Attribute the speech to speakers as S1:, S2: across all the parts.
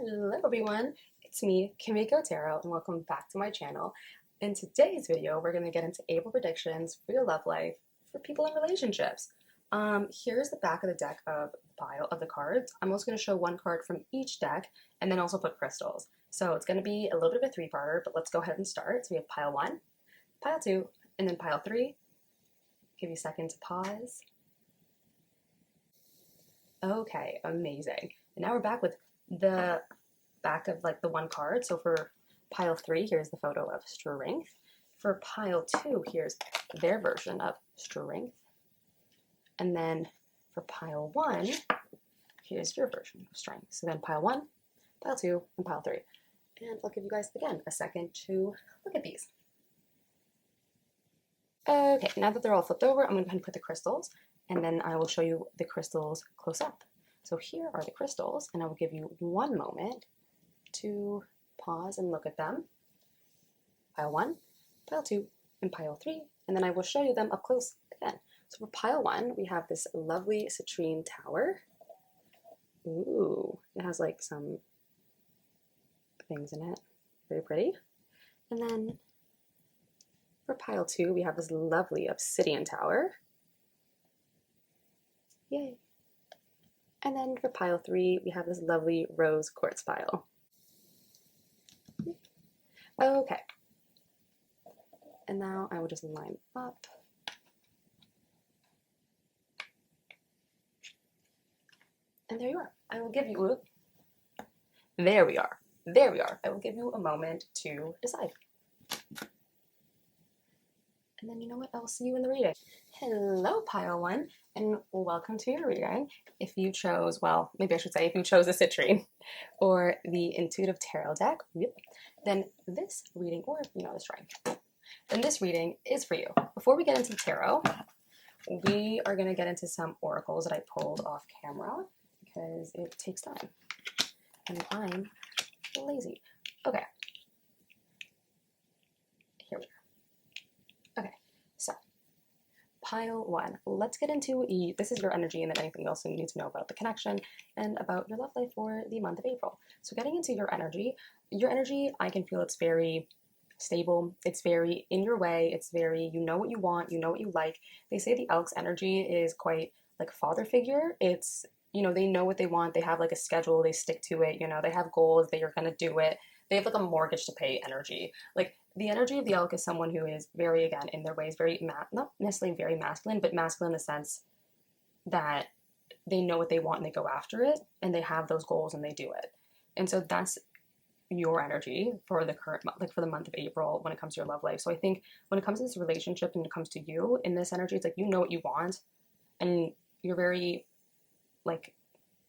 S1: Hello everyone, it's me, Kimiko Tarot, and welcome back to my channel. In today's video, we're going to get into April predictions for your love life for people in relationships. Here's the back of the deck of the pile of the cards. I'm also going to show one card from each deck and then also put crystals. So it's going to be a little bit of a three-parter, but let's go ahead and start. So we have pile 1, pile 2, and then pile 3. Give you a second to pause. Okay, amazing. And now we're back with the back of like the one card. So for pile 3, here's the photo of strength. For pile 2, here's their version of strength. And then for pile 1, here's your version of strength. So then pile 1, pile 2, and pile 3. And I'll give you guys, again, a second to look at these. Okay, now that they're all flipped over, I'm going to go ahead and put the crystals, and then I will show you the crystals close up. So here are the crystals, and I will give you one moment to pause and look at them. Pile 1, pile 2, and pile 3, and then I will show you them up close again. So for pile 1, we have this lovely citrine tower. Ooh, it has like some things in it. Very pretty. And then for pile 2, we have this lovely obsidian tower. Yay. And then for pile 3, we have this lovely rose quartz pile. Okay. And now I will just line up. And there you are. I will give you, there we are. There we are. I will give you a moment to decide. And then you know what? I will see you in the reading. Hello, pile 1, and welcome to your reading. If you chose, well, maybe I should say if you chose the citrine or the intuitive tarot deck, then this reading, or the strength, then this reading is for you. Before we get into the tarot, we are going to get into some oracles that I pulled off camera because it takes time and I'm lazy. Okay. Here we go. Okay, so pile 1. Let's get into this is your energy and then anything else you need to know about the connection and about your love life for the month of April. So getting into your energy, I can feel it's very stable. It's very in your way. It's very, you know what you want, you know what you like. They say the Elk's energy is quite like father figure. It's, they know what they want. They have like a schedule. They stick to it. They have goals. They are going to do it. They have like a mortgage to pay energy. Like the energy of the Elk is someone who is very, again, in their ways, very, not necessarily very masculine, but masculine in the sense that they know what they want and they go after it and they have those goals and they do it. And so that's your energy for the current month, like for the month of April when it comes to your love life. So I think when it comes to this relationship and it comes to you in this energy, it's like, you know what you want and you're very like,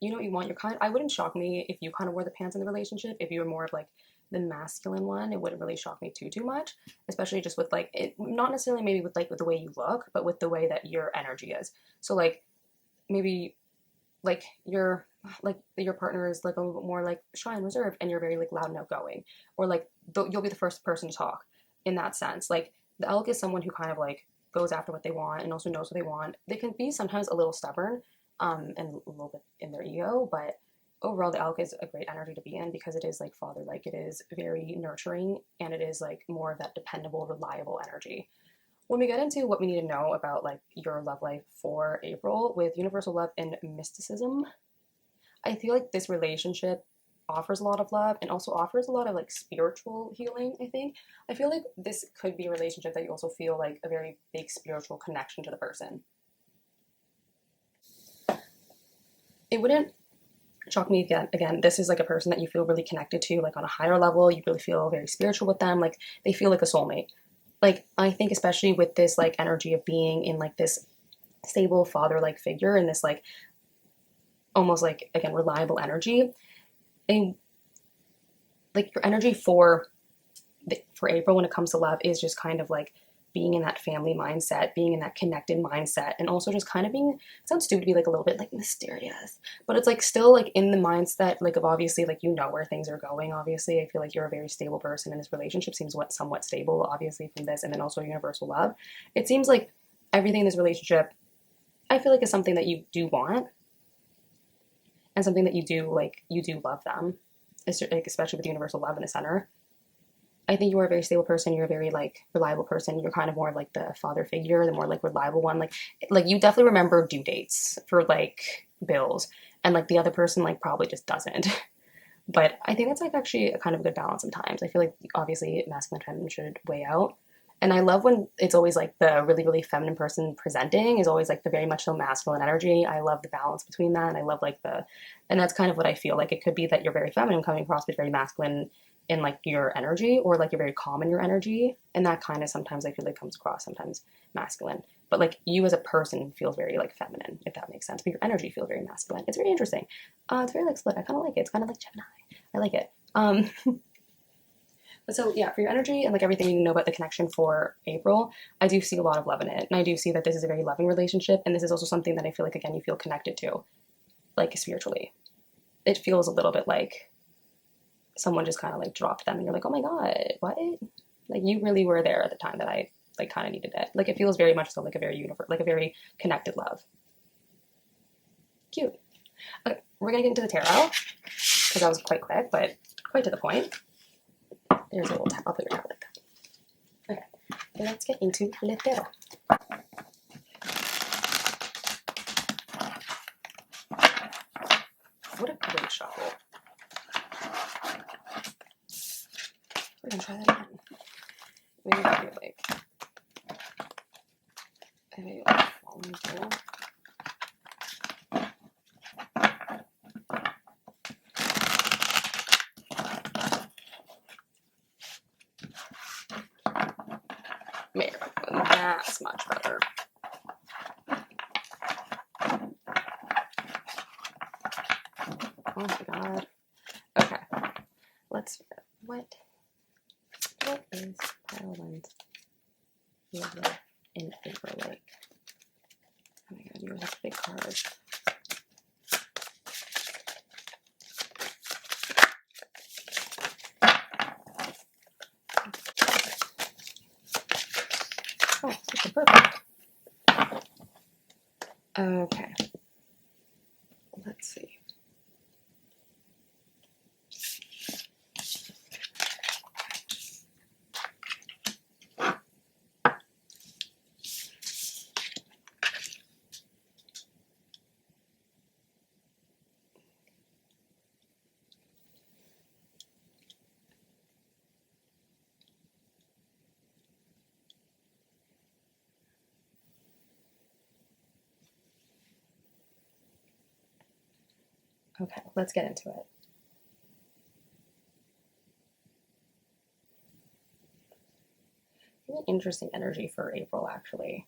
S1: you know what you want. I wouldn't shock me if you kind of wore the pants in the relationship. If you were more of like the masculine one, it wouldn't really shock me too much, especially just with like it, not necessarily maybe with the way you look, but with the way that your energy is. So like maybe like your partner is like a little bit more like shy and reserved and you're very like loud and outgoing, or like you'll be the first person to talk in that sense. Like the Elk is someone who kind of like goes after what they want and also knows what they want. They can be sometimes a little stubborn and a little bit in their ego, but overall the Elk is a great energy to be in because it is like father-like. It is very nurturing and it is like more of that dependable, reliable energy. When we get into what we need to know about like your love life for April with universal love and mysticism, I feel like this relationship offers a lot of love and also offers a lot of like spiritual healing. I feel like this could be a relationship that you also feel like a very big spiritual connection to the person. It wouldn't shock me again, this is like a person that you feel really connected to, like on a higher level. You really feel very spiritual with them. Like they feel like a soulmate. Like I think especially with this like energy of being in like this stable father-like figure and this like almost like, again, reliable energy, and like your energy for April when it comes to love is just kind of like being in that family mindset, being in that connected mindset, and also just kind of being, it sounds stupid to be like a little bit like mysterious, but it's like still like in the mindset like of obviously like where things are going. Obviously I feel like you're a very stable person and this relationship seems somewhat stable obviously from this, and then also universal love. It seems like everything in this relationship I feel like is something that you do want and something that you do love them. like especially with universal love in the center. I think you are a very stable person. You're a very like reliable person. You're kind of more like the father figure, the more like reliable one. Like you definitely remember due dates for like bills, and like the other person like probably just doesn't. But I think that's like actually a kind of a good balance sometimes. I feel like obviously masculine and feminine should weigh out. And I love when it's always like the really, really feminine person presenting is always like the very much so masculine energy. I love the balance between that. And I love like and that's kind of what I feel like. It could be that you're very feminine coming across, but very masculine in like your energy, or like you're very calm in your energy. And that kind of sometimes I feel like comes across sometimes masculine. But like you as a person feels very like feminine, if that makes sense. But your energy feels very masculine. It's very interesting. It's very like split. I kind of like it. It's kind of like Gemini. I like it. But so yeah, for your energy and like everything you know about the connection for April, I do see a lot of love in it. And I do see that this is a very loving relationship. And this is also something that I feel like, again, you feel connected to, like spiritually. It feels a little bit like someone just kind of like dropped them and you're like, oh my God, what? Like you really were there at the time that I like kind of needed it. Like it feels very much so like a very like a very connected love. Cute. Okay, we're gonna get into the tarot because that was quite quick, but quite to the point. There's a little tap. I'll put your tablet. Okay, let's get into le tarot. What a great shuffle. We're gonna try that again. Maybe like falling through. There, that's much better. Oh my God. Okay, let's figure out what is pile one's weather in April like. Oh my God, you have a big card. Oh, such a perfect. Okay. Let's see. Okay, let's get into it. Really interesting energy for April, actually.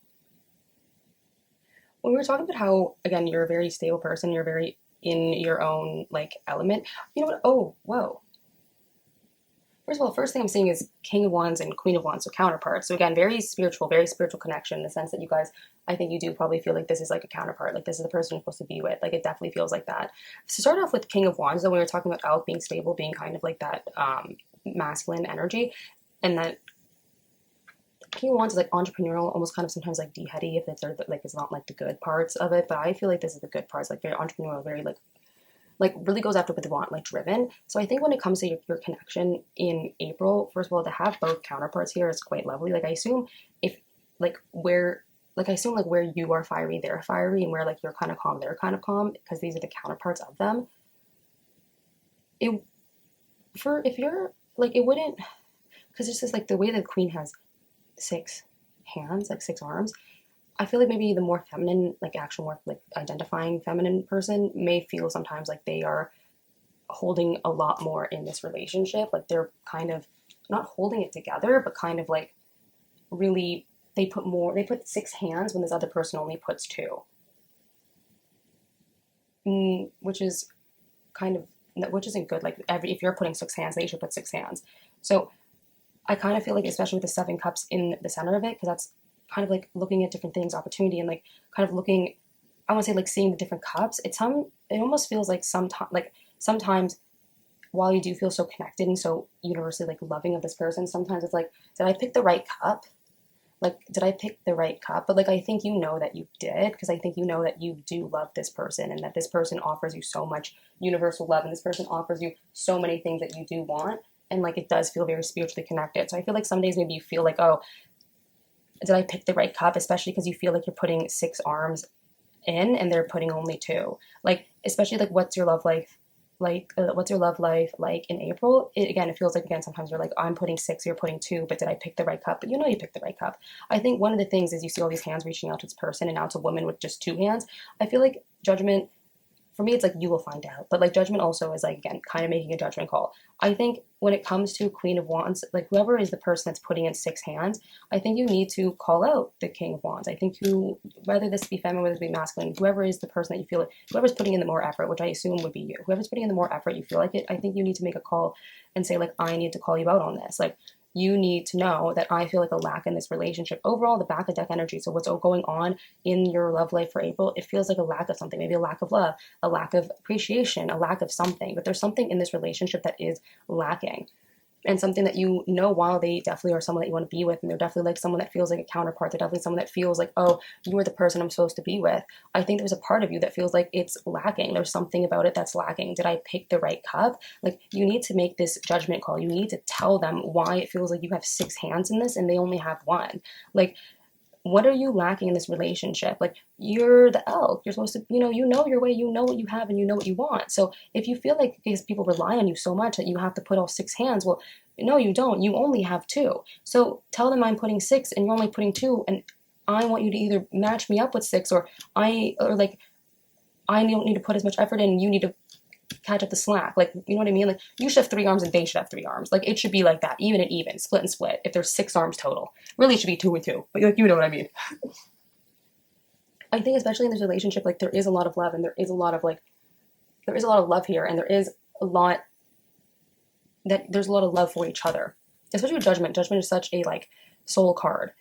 S1: When we were talking about how, again, you're a very stable person, you're very in your own, like, element. You know what? Oh, whoa. First of all, first thing I'm seeing is King of Wands and Queen of Wands, so counterparts. So again, very spiritual connection in the sense that you guys, I think you do probably feel like this is like a counterpart, like this is the person you're supposed to be with. Like it definitely feels like that. To start off with King of Wands, though, when we were talking about Alec being stable, being kind of like that masculine energy, and that King of Wands is like entrepreneurial, almost kind of sometimes like de-heady if it's like it's not like the good parts of it, but I feel like this is the good parts, like very entrepreneurial, very like really goes after what they want, like driven. So I think when it comes to your connection in April, first of all, to have both counterparts here is quite lovely. Like I assume if like where like I assume like where you are fiery, they're fiery, and where like you're kind of calm, they're kind of calm, because these are the counterparts of them. If you're like it wouldn't, because it's just like the way that the Queen has 6 hands, like 6 arms. I feel like maybe the more feminine, like actual more like identifying feminine person may feel sometimes like they are holding a lot more in this relationship. Like they're kind of not holding it together, but kind of like really they put 6 hands when this other person only puts 2. Which is kind of, which isn't good. Like if you're putting 6 hands, they should put 6 hands. So I kind of feel like, especially with the 7 cups in the center of it, because that's kind of like looking at different things, opportunity, and like kind of looking, I want to say like seeing the different cups. It almost feels like sometimes while you do feel so connected and so universally like loving of this person, sometimes it's like, did I pick the right cup? like, did I pick the right cup? But like, I think you know that you did, because I think you know that you do love this person, and that this person offers you so much universal love, and this person offers you so many things that you do want, and like, it does feel very spiritually connected. So I feel like some days maybe you feel like, oh, did I pick the right cup? Especially because you feel like you're putting 6 arms in and they're putting only 2. Like, especially like, what's your love life like? What's your love life like in April? It feels like, again, sometimes you're like, I'm putting 6, you're putting 2, but did I pick the right cup? But you know you picked the right cup. I think one of the things is you see all these hands reaching out to this person, and now it's a woman with just 2 hands. I feel like Judgment, for me, it's like, you will find out. But like, Judgment also is like, again, kind of making a judgment call. I think when it comes to Queen of Wands, like, whoever is the person that's putting in 6 hands, I think you need to call out the King of Wands. I think whether this be feminine, whether this be masculine, whoever is the person that you feel like, whoever's putting in the more effort, which I assume would be you, whoever's putting in the more effort, you feel like it, I think you need to make a call and say, like, I need to call you out on this. Like, you need to know that I feel like a lack in this relationship. Overall, the back of deck energy, so what's going on in your love life for April, it feels like a lack of something, maybe a lack of love, a lack of appreciation, a lack of something. But there's something in this relationship that is lacking. And something that, you know, while they definitely are someone that you want to be with, and they're definitely like someone that feels like a counterpart, they're definitely someone that feels like, oh, you are the person I'm supposed to be with, I think there's a part of you that feels like it's lacking. There's something about it that's lacking. Did I pick the right cup? Like, you need to make this judgment call. You need to tell them why it feels like you have 6 hands in this and they only have 1. Like, what are you lacking in this relationship? Like, you're the elk. You're supposed to, you know your way, you know what you have, and you know what you want. So if you feel like, because people rely on you so much that you have to put all 6 hands, well, no, you don't. You only have 2. So tell them I'm putting 6 and you're only putting 2, and I want you to either match me up with 6, or I don't need to put as much effort in, and you need to catch up the slack. Like, you know what I mean? Like, you should have 3 arms and they should have 3 arms. Like, it should be like that, even and even, split and split. If there's 6 arms total, really it should be 2 and 2. But like, you know what I mean? I think especially in this relationship, like, there is a lot of love, and there is a lot of love here, and there's a lot of love for each other. Especially with Judgment. Judgment is such a like soul card.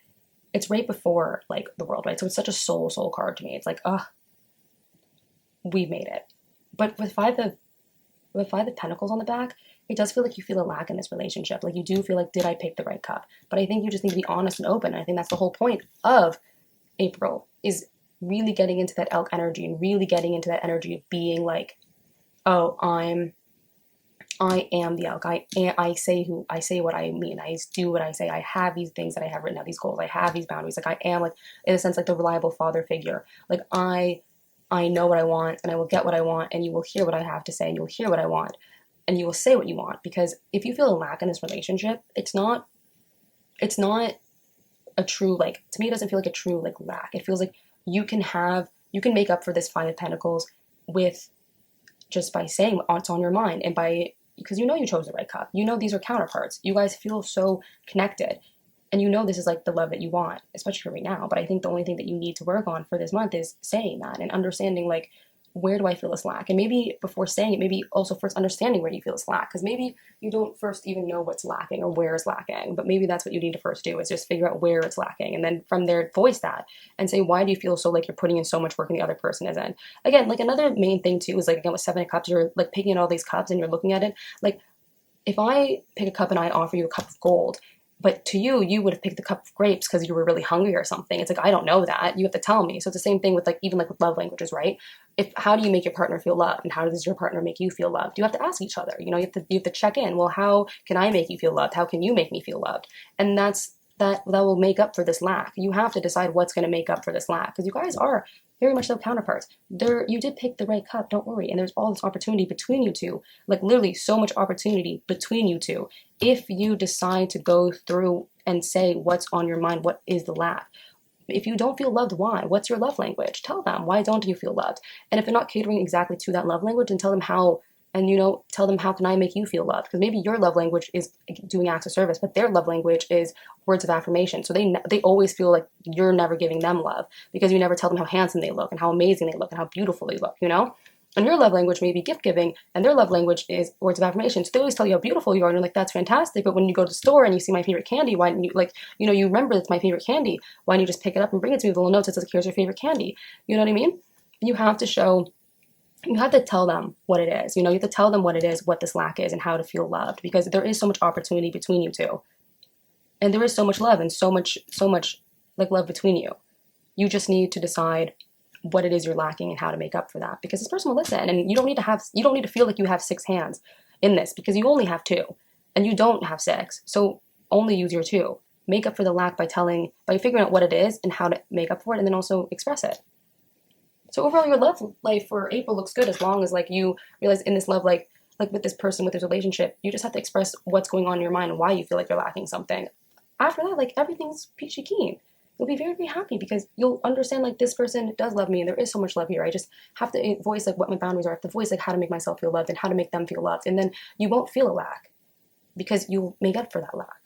S1: It's right before like the world, right? So it's such a soul card to me. It's like, we've made it. But with 5 of Pentacles on the back, it does feel like you feel a lack in this relationship. Like, you do feel like, did I pick the right cup? But I think you just need to be honest and open. And I think that's the whole point of April, is really getting into that elk energy, and really getting into that energy of being like, oh, I am the elk. I say what I mean. I do what I say. I have these things that I have written out, these goals. I have these boundaries. Like, I am, like, in a sense, like the reliable father figure. Like, I know what I want, and I will get what I want, and you will hear what I have to say, and you will hear what I want, and you will say what you want. Because if you feel a lack in this relationship, it's not a true, like, to me, it doesn't feel like a true, like, lack. It feels like you can make up for this 5 of Pentacles with just by saying what's on your mind, and because you know you chose the right cup. You know these are counterparts. You guys feel so connected. And you know this is like the love that you want, especially for right now. But I think the only thing that you need to work on for this month is saying that, and understanding, like, where do I feel this lack? And maybe before saying it, maybe also first understanding where you feel this lack. Because maybe you don't first even know what's lacking or where is lacking. But maybe that's what you need to first do, is just figure out where it's lacking. And then from there, voice that and say, why do you feel so like you're putting in so much work and the other person isn't? Again, like, another main thing too is, like, again, with 7 of Cups, you're like picking at all these cups and you're looking at it. Like, if I pick a cup and I offer you a cup of gold, but to you, you would have picked the cup of grapes because you were really hungry or something. It's like, I don't know that. You have to tell me. So it's the same thing with, like, even like with love languages, right? How do you make your partner feel loved, and how does your partner make you feel loved? You have to ask each other. You have to check in. Well, how can I make you feel loved? How can you make me feel loved? And that will make up for this lack. You have to decide what's going to make up for this lack, because you guys are very much so counterparts. You did pick the right cup, don't worry. And there's all this opportunity between you two, like literally so much opportunity between you two. If you decide to go through and say what's on your mind, what is the lack? If you don't feel loved, why? What's your love language? Tell them, why don't you feel loved? And if they're not catering exactly to that love language, then tell them how. And, tell them, how can I make you feel loved? Because maybe your love language is doing acts of service, but their love language is words of affirmation. So they always feel like you're never giving them love, because you never tell them how handsome they look and how amazing they look and how beautiful they look, And your love language may be gift giving, and their love language is words of affirmation. So they always tell you how beautiful you are, and you're like, that's fantastic. But when you go to the store and you see my favorite candy, why don't you, you remember it's my favorite candy. Why don't you just pick it up and bring it to me with a little note that says, here's your favorite candy? You know what I mean? You have to tell them what it is. You have to tell them what it is, what this lack is, and how to feel loved, because there is so much opportunity between you two. And there is so much love and so much like love between you. You just need to decide what it is you're lacking and how to make up for that, because this person will listen. And you don't need to feel like you have 6 hands in this, because you only have 2 and you don't have 6. So only use your 2. Make up for the lack by figuring out what it is and how to make up for it, and then also express it. So overall, your love life for April looks good, as long as like you realize in this love, like with this person, with this relationship, you just have to express what's going on in your mind and why you feel like you're lacking something. After that, like everything's peachy keen. You'll be very, very happy, because you'll understand like this person does love me and there is so much love here. I just have to voice like what my boundaries are. I have to voice like how to make myself feel loved and how to make them feel loved. And then you won't feel a lack, because you'll make up for that lack.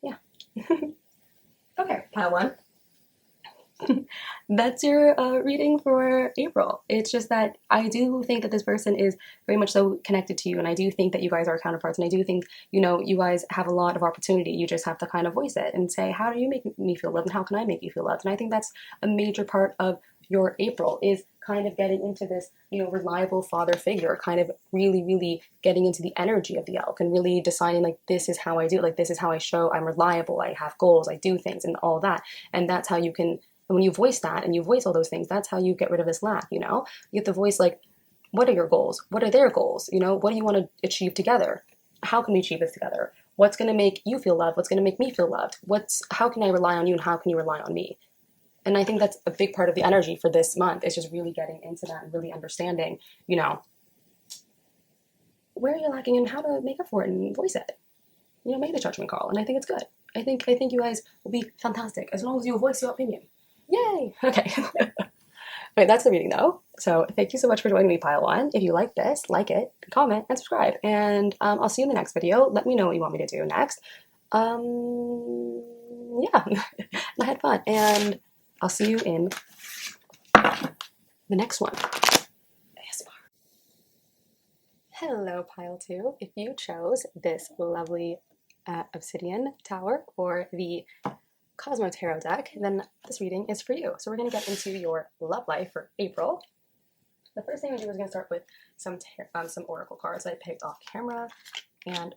S1: Yeah. Okay, pile 1. That's your reading for April. It's just that I do think that this person is very much so connected to you, and I do think that you guys are counterparts, and I do think, you guys have a lot of opportunity. You just have to kind of voice it and say, how do you make me feel loved, and how can I make you feel loved? And I think that's a major part of your April, is kind of getting into this, reliable father figure, kind of really, really getting into the energy of the elk, and really deciding like, this is how I do, like this is how I show I'm reliable, I have goals, I do things, and all that. And that's how you can. And when you voice that and you voice all those things, that's how you get rid of this lack, You have to voice like, what are your goals? What are their goals? What do you want to achieve together? How can we achieve this together? What's going to make you feel loved? What's going to make me feel loved? How can I rely on you, and how can you rely on me? And I think that's a big part of the energy for this month, is just really getting into that and really understanding, where you're lacking and how to make up for it and voice it. Make the judgment call. And I think it's good. I think you guys will be fantastic, as long as you voice your opinion. Yay! Okay. Wait, that's the reading though. So thank you so much for joining me, pile 1. If you like this, like it, comment, and subscribe. And I'll see you in the next video. Let me know what you want me to do next. Yeah, I had fun. And I'll see you in the next one. ASMR. Hello, pile 2. If you chose this lovely obsidian tower or the Cosmo Tarot deck, then this reading is for you. So we're going to get into your love life for April. The first thing we do is going to start with some oracle cards I picked off camera. And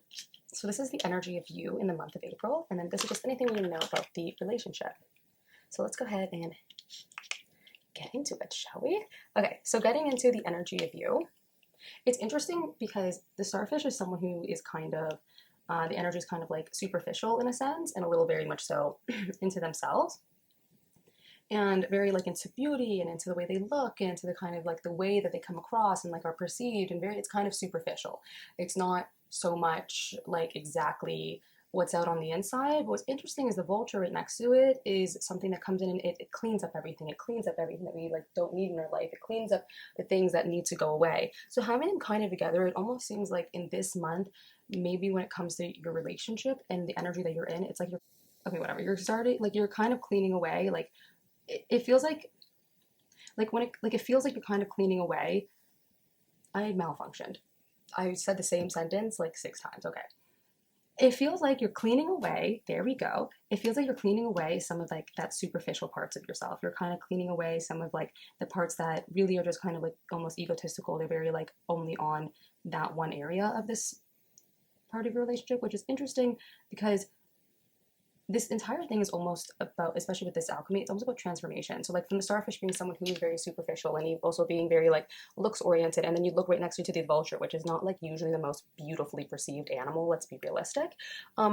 S1: so this is the energy of you in the month of April. And then this is just anything we need to know about the relationship. So let's go ahead and get into it, shall we? Okay, so getting into the energy of you. It's interesting because the starfish is someone who is kind of the energy is kind of like superficial in a sense, and a little very much so into themselves, and very like into beauty and into the way they look and into the kind of like the way that they come across and like are perceived, and it's kind of superficial. It's not so much like exactly what's out on the inside. But what's interesting is the vulture right next to it is something that comes in and it cleans up everything. It cleans up everything that we like don't need in our life. It cleans up the things that need to go away. So having them kind of together, it almost seems like in this month, maybe when it comes to your relationship and the energy that you're in, it's like you're, okay, whatever, you're starting, like you're kind of cleaning away, like it feels like when it feels like you're kind of cleaning away. I malfunctioned. I said the same sentence like 6 times. Okay. It feels like you're cleaning away, there we go. It feels like you're cleaning away some of like that superficial parts of yourself. You're kind of cleaning away some of like the parts that really are just kind of like almost egotistical. They're very like only on that one area of this part of your relationship, which is interesting because this entire thing is almost about, especially with this alchemy, it's almost about transformation. So like from the starfish being someone who is very superficial and you also being very like looks oriented, and then you look right next to the vulture, which is not like usually the most beautifully perceived animal, let's be realistic.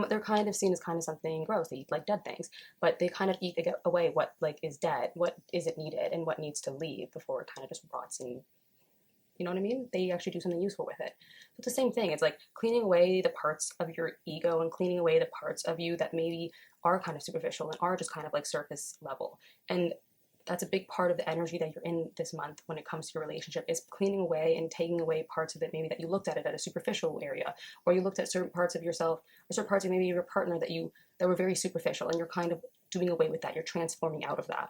S1: They're kind of seen as kind of something gross. They eat like dead things, but they kind of eat away what like is dead, what isn't needed, and what needs to leave before it kind of just rots and, you know what I mean? They actually do something useful with it. So it's the same thing. It's like cleaning away the parts of your ego and cleaning away the parts of you that maybe are kind of superficial and are just kind of like surface level. And that's a big part of the energy that you're in this month when it comes to your relationship, is cleaning away and taking away parts of it maybe that you looked at it at a superficial area, or you looked at certain parts of yourself or certain parts of maybe your partner that were very superficial, and you're kind of doing away with that. You're transforming out of that.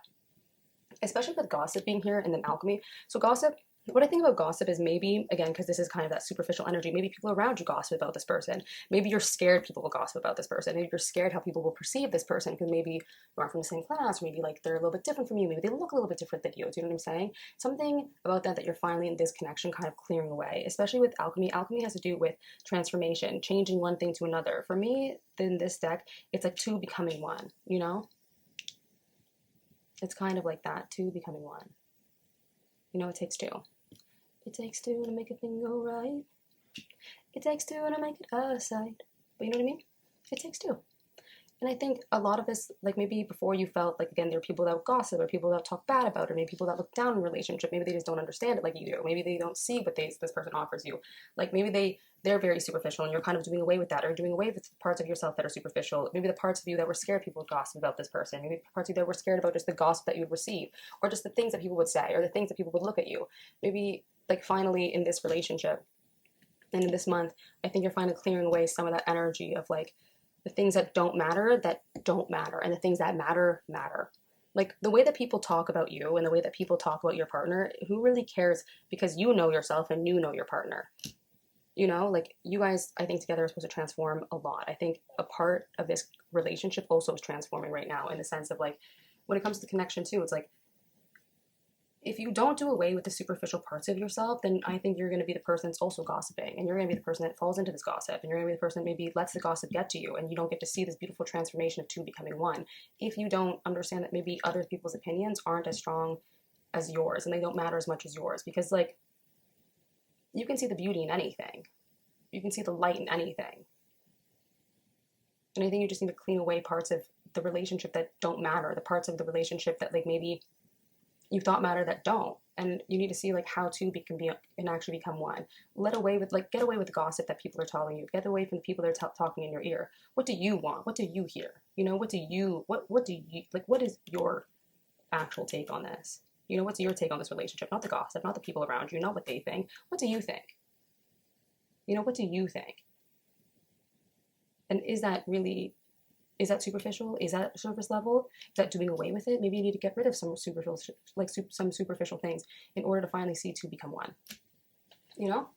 S1: Especially with gossip being here and then alchemy. So gossip, What I think about gossip is maybe, again, because this is kind of that superficial energy, maybe people around you gossip about this person. Maybe you're scared people will gossip about this person. Maybe you're scared how people will perceive this person because maybe you aren't from the same class, or maybe like they're a little bit different from you. Maybe they look a little bit different than you. Do you know what I'm saying? Something about that you're finally in this connection kind of clearing away, especially with alchemy. Alchemy has to do with transformation, changing one thing to another. For me, in this deck, it's like two becoming one, you know? It's kind of like that, two becoming one. You know, it takes two. It takes two to make a thing go right. It takes two to make it a sight. But you know what I mean? It takes two. And I think a lot of us, like maybe before you felt like, again, there are people that would gossip or people that talk bad about it, or maybe people that look down in a relationship. Maybe they just don't understand it like you do. Maybe they don't see what this person offers you. Like maybe they're very superficial and you're kind of doing away with that, or doing away with parts of yourself that are superficial. Maybe the parts of you that were scared people would gossip about this person. Maybe parts of you that were scared about just the gossip that you would receive, or just the things that people would say, or the things that people would look at you. Maybe like finally in this relationship and in this month, I think you're finally clearing away some of that energy of like the things that don't matter, and the things that matter. Like the way that people talk about you and the way that people talk about your partner, who really cares? Because you know yourself and you know your partner. You know, like you guys, I think together are supposed to transform a lot. I think a part of this relationship also is transforming right now, in the sense of like when it comes to connection too, it's like if you don't do away with the superficial parts of yourself, then I think you're going to be the person that's also gossiping, and you're going to be the person that falls into this gossip, and you're going to be the person that maybe lets the gossip get to you, and you don't get to see this beautiful transformation of two becoming one. If you don't understand that maybe other people's opinions aren't as strong as yours, and they don't matter as much as yours, because like you can see the beauty in anything, you can see the light in anything, and I think you just need to clean away parts of the relationship that don't matter, the parts of the relationship that like maybe you thought matter that don't, and you need to see like how two can be and actually become one. Get away with the gossip that people are telling you. Get away from the people that are talking in your ear. What do you want? What do you hear? You know, what do you like? What is your actual take on this? You know, what's your take on this relationship? Not the gossip, not the people around you, not what they think. What do you think? You know, what do you think? And is that superficial? Is that surface level? Is that doing away with it? Maybe you need to get rid of some superficial things in order to finally see two become one. You know,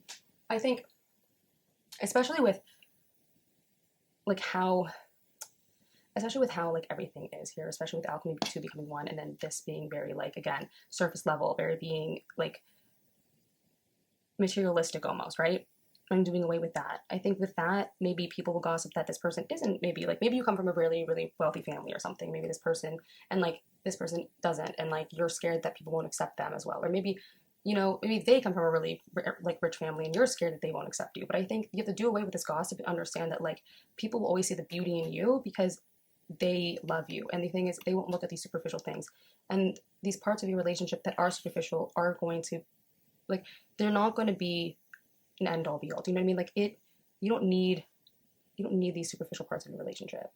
S1: I think, especially with how like everything is here, especially with alchemy two becoming one, and then this being very like again surface level, very being like materialistic almost, right? I'm doing away with that. I think with that, maybe people will gossip that this person isn't, maybe you come from a really, really wealthy family or something. Maybe this person, and like this person doesn't, and like you're scared that people won't accept them as well. Or maybe, you know, maybe they come from a really like rich family and you're scared that they won't accept you. But I think you have to do away with this gossip and understand that like people will always see the beauty in you because they love you. And the thing is, they won't look at these superficial things. And these parts of your relationship that are superficial are going to, like, they're not going to be an end all be all. Do you know what I mean? Like you don't need these superficial parts of your relationship,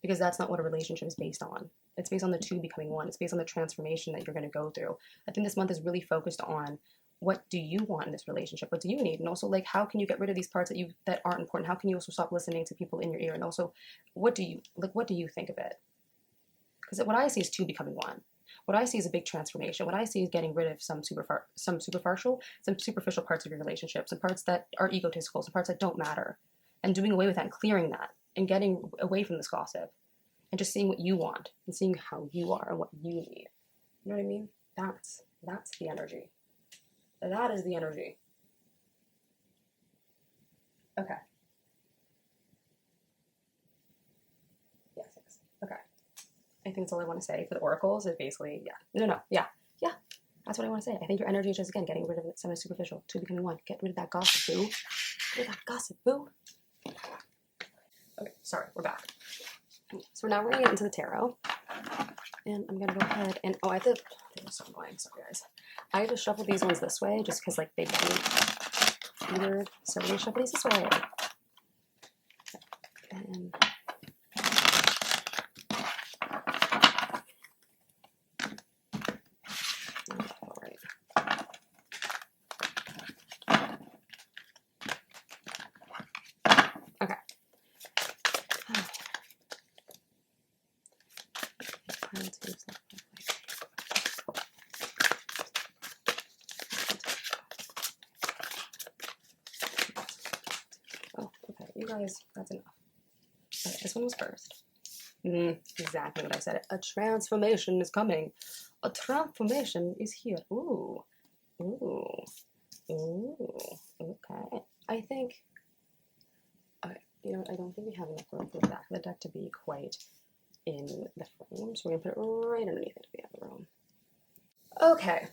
S1: because that's not what a relationship is based on. It's based on the two becoming one. It's based on the transformation that you're going to go through. I think this month is really focused on what do you want in this relationship? What do you need? And also like how can you get rid of these parts that aren't important? How can you also stop listening to people in your ear? And also what do you think of it? Because what I see is two becoming one. What I see is a big transformation. What I see is getting rid of some superficial parts of your relationship, some parts that are egotistical, some parts that don't matter, and doing away with that and clearing that and getting away from this gossip and just seeing what you want and seeing how you are and what you need. You know what I mean? That's the energy. That is the energy. Okay. Yes. Okay. I think that's all I want to say for the oracles is basically, yeah. That's what I want to say. I think your energy is just, again, getting rid of some of the superficial, two becoming one. Get rid of that gossip, boo. Get rid of that gossip, boo. Okay, sorry, we're back. So now we're going to get into the tarot. And I'm going to go ahead and, I have to, this is so annoying, sorry guys. I have to shuffle these ones this way just because, like, they get weird. So we're going to shuffle these this way. And guys, that's enough. Okay, this one was first. Exactly what I said. A transformation is coming. A transformation is here. Ooh. Ooh. Ooh. Okay. I think... Okay, you know what? I don't think we have enough room for the back of the deck to be quite in the frame, so we're going to put it right underneath it if we have the room. Okay.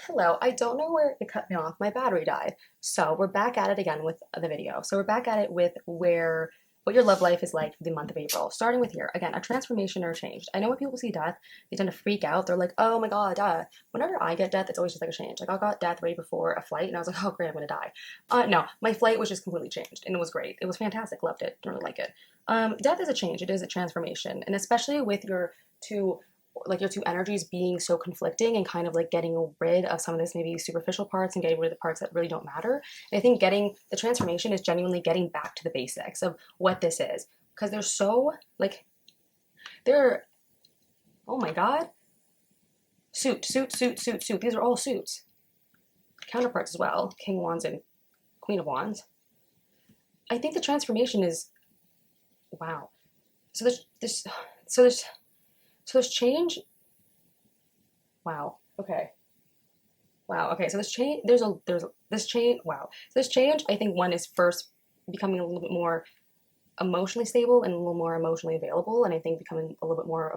S1: Hello. I don't know where it cut me off. My battery died. So we're back at it again with the video. So we're back at it with what your love life is like for the month of April. Starting with here, again, a transformation or a change. I know when people see death, they tend to freak out. They're like, oh my God, whenever I get death, it's always just like a change. Like I got death right before a flight and I was like, oh great, I'm gonna die. No, my flight was just completely changed and it was great. It was fantastic, loved it, didn't really like it. Death is a change, it is a transformation. And especially with your two energies being so conflicting and kind of like getting rid of some of this maybe superficial parts and getting rid of the parts that really don't matter. And I think getting the transformation is genuinely getting back to the basics of what this is. Because they're so, like, oh my God. Suit. These are all suits. Counterparts as well. King of Wands and Queen of Wands. I think the transformation is, wow. So there's change. Wow. Okay. Wow. Okay. So this change, there's this change. Wow. So this change, I think one is first becoming a little bit more emotionally stable and a little more emotionally available, and I think becoming a little bit more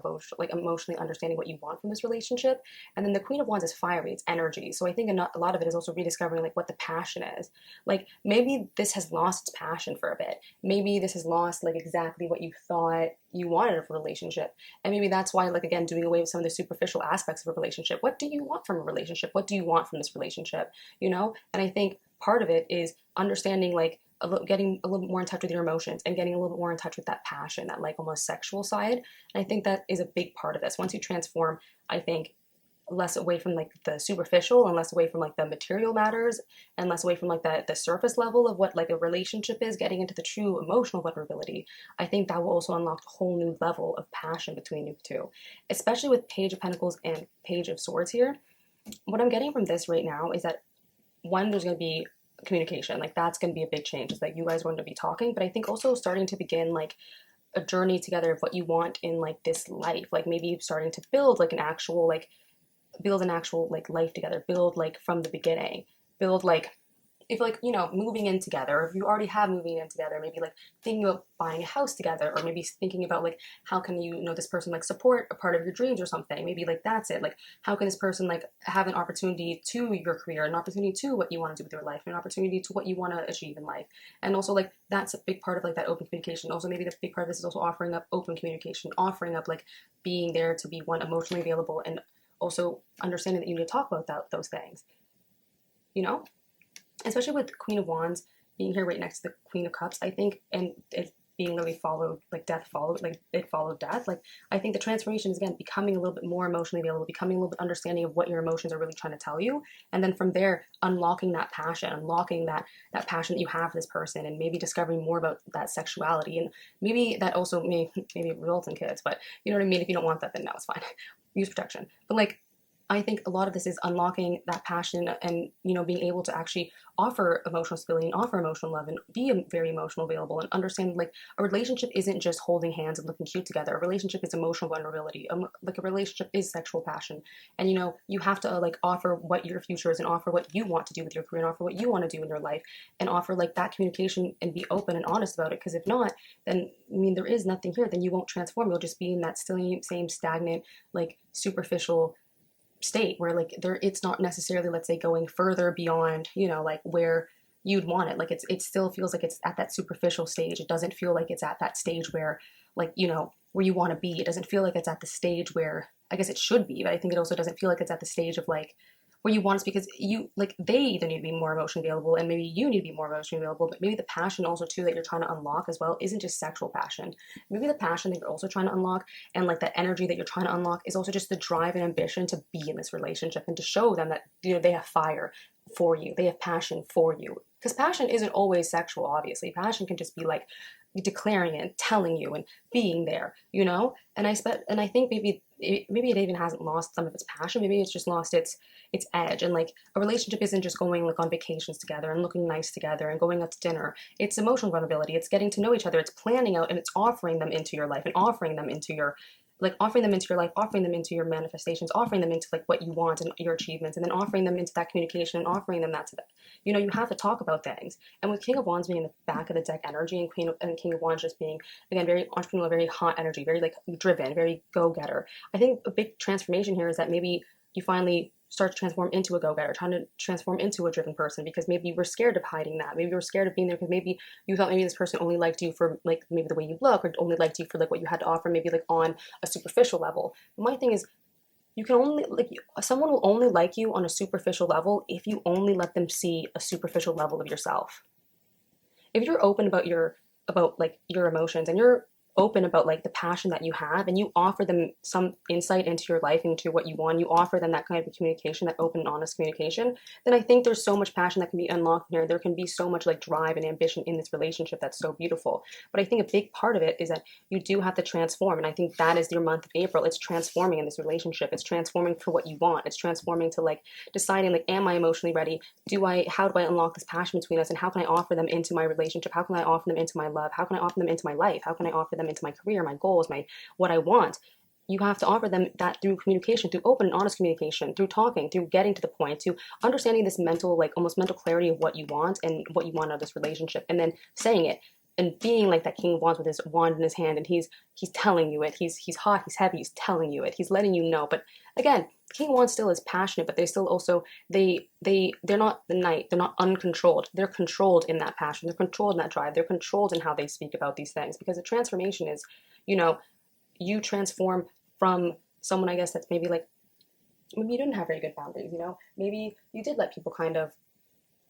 S1: emotionally understanding what you want from this relationship. And then the Queen of Wands is fiery, it's energy. So I think a lot of it is also rediscovering like what the passion is. Like maybe this has lost its passion for a bit. Maybe this has lost like exactly what you thought you wanted of a relationship. And maybe that's why, like, again, doing away with some of the superficial aspects of a relationship. What do you want from a relationship? What do you want from this relationship? You know? And I think part of it is understanding like getting a little bit more in touch with your emotions and getting a little bit more in touch with that passion, that like almost sexual side. And I think that is a big part of this. Once you transform, I think less away from like the superficial and less away from like the material matters and less away from like the surface level of what like a relationship is, getting into the true emotional vulnerability, I think that will also unlock a whole new level of passion between you two, especially with Page of Pentacles and Page of Swords here. What I'm getting from this right now is that one, there's going to be communication, like that's going to be a big change. It's like you guys are going to be talking, but I think also starting to begin like a journey together of what you want in like this life, like maybe starting to build like an actual like life together, build like from the beginning, build like if like, you know, moving in together, if you already have moving in together, maybe like thinking about buying a house together, or maybe thinking about like how can you know this person like support a part of your dreams or something. Maybe like that's it, like how can this person like have an opportunity to your career, an opportunity to what you want to do with your life, an opportunity to what you want to achieve in life. And also like that's a big part of like that open communication. Also maybe the big part of this is also offering up open communication, offering up like being there to be one, emotionally available, and also understanding that you need to talk about those things, you know? Especially with Queen of Wands being here right next to the Queen of Cups, I think, and it being literally followed, like death followed, like it followed death. Like I think the transformation is, again, becoming a little bit more emotionally available, becoming a little bit understanding of what your emotions are really trying to tell you. And then from there, unlocking that passion, unlocking that passion that you have for this person, and maybe discovering more about that sexuality. And maybe that also maybe results in kids, but you know what I mean? If you don't want that, then no, it's fine. Use protection. But like, I think a lot of this is unlocking that passion and, you know, being able to actually offer emotional stability and offer emotional love and be very emotional available, and understand like a relationship isn't just holding hands and looking cute together. A relationship is emotional vulnerability. Like a relationship is sexual passion. And, you know, you have to like offer what your future is and offer what you want to do with your career and offer what you want to do in your life and offer like that communication and be open and honest about it. Because if not, then, I mean, there is nothing here. Then you won't transform. You'll just be in that still same stagnant, like superficial state where like it's not necessarily, let's say, going further beyond, you know, like where you'd want it. Like it still feels like it's at that superficial stage. It doesn't feel like it's at that stage where, like, you know, where you want to be. It doesn't feel like it's at the stage where, I guess it should be, but I think it also doesn't feel like it's at the stage of like where you want it, because you, like, they either need to be more emotionally available and maybe you need to be more emotionally available, but maybe the passion also too that you're trying to unlock as well isn't just sexual passion. Maybe the passion that you're also trying to unlock and like that energy that you're trying to unlock is also just the drive and ambition to be in this relationship and to show them that, you know, they have fire for you, they have passion for you. Because passion isn't always sexual, obviously. Passion can just be like declaring it, telling you, and being there, you know. And I think maybe it even hasn't lost some of its passion. Maybe it's just lost its edge. And like a relationship isn't just going like on vacations together and looking nice together and going out to dinner. It's emotional vulnerability. It's getting to know each other. It's planning out, and it's offering them into your life, and offering them into your offering them into your life, offering them into your manifestations, offering them into like what you want and your achievements, and then offering them into that communication and offering them that to them. You know, you have to talk about things. And with King of Wands being in the back of the deck energy, and King of Wands just being, again, very entrepreneurial, very hot energy, very like driven, very go-getter. I think a big transformation here is that maybe you finally start to transform into a go-getter, trying to transform into a driven person, because maybe you were scared of hiding that. Maybe you were scared of being there because maybe you thought maybe this person only liked you for like maybe the way you look, or only liked you for like what you had to offer, maybe like on a superficial level. But my thing is, you can only like someone will only like you on a superficial level if you only let them see a superficial level of yourself. If you're open about like your emotions, and you're open about like the passion that you have, and you offer them some insight into your life, into what you want, you offer them that kind of communication, that open and honest communication, then I think there's so much passion that can be unlocked here. There can be so much like drive and ambition in this relationship that's so beautiful. But I think a big part of it is that you do have to transform, and I think that is your month of April. It's transforming in this relationship. It's transforming for what you want. It's transforming to like deciding like, am I emotionally ready? How do I unlock this passion between us, and how can I offer them into my relationship? How can I offer them into my love? How can I offer them into my life? How can I offer them into my career, my goals, what I want? You have to offer them that through communication, through open and honest communication, through talking, through getting to the point, to understanding this mental, like almost mental clarity of what you want and what you want out of this relationship, and then saying it and being like that King of Wands with his wand in his hand, and he's telling you it. He's hot, he's heavy, he's telling you it. He's letting you know. But again, King of Wands still is passionate, but they still also they're not the knight. They're not uncontrolled. They're controlled in that passion. They're controlled in that drive. They're controlled in how they speak about these things, because the transformation is, you know, you transform from someone, I guess, that's maybe like, maybe you didn't have very good boundaries, you know, maybe you did let people kind of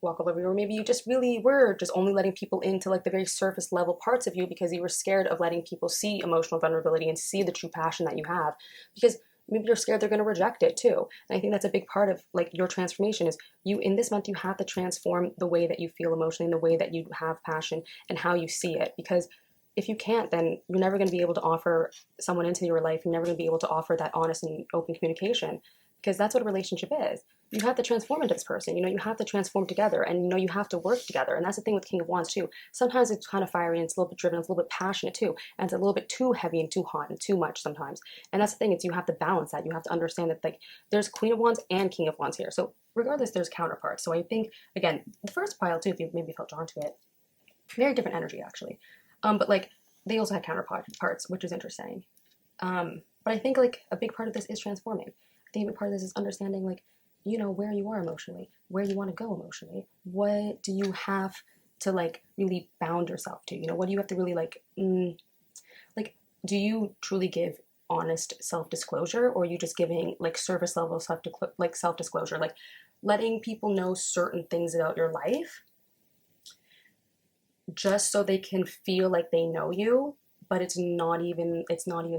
S1: walk all over you, or maybe you just really were just only letting people into like the very surface level parts of you because you were scared of letting people see emotional vulnerability and see the true passion that you have, because maybe you're scared they're going to reject it too. And I think that's a big part of like your transformation is you, in this month, you have to transform the way that you feel emotionally, and the way that you have passion, and how you see it. Because if you can't, then you're never going to be able to offer someone into your life. You're never going to be able to offer that honest and open communication, because that's what a relationship is. You have to transform into this person. You know, you have to transform together, and you know, you have to work together. And that's the thing with King of Wands too. Sometimes it's kind of fiery, and it's a little bit driven, it's a little bit passionate too, and it's a little bit too heavy and too hot and too much sometimes. And that's the thing, is you have to balance that. You have to understand that like there's Queen of Wands and King of Wands here. So regardless, there's counterparts. So I think, again, the first pile too, if you maybe felt drawn to it, very different energy actually. But like they also had counterparts, which is interesting. But I think like a big part of this is transforming. I think a big part of this is understanding like, you know, where you are emotionally, where you want to go emotionally. What do you have to like really bound yourself to? You know, what do you have to really like, do you truly give honest self-disclosure, or are you just giving like surface level self-disclosure, like letting people know certain things about your life just so they can feel like they know you, but it's not even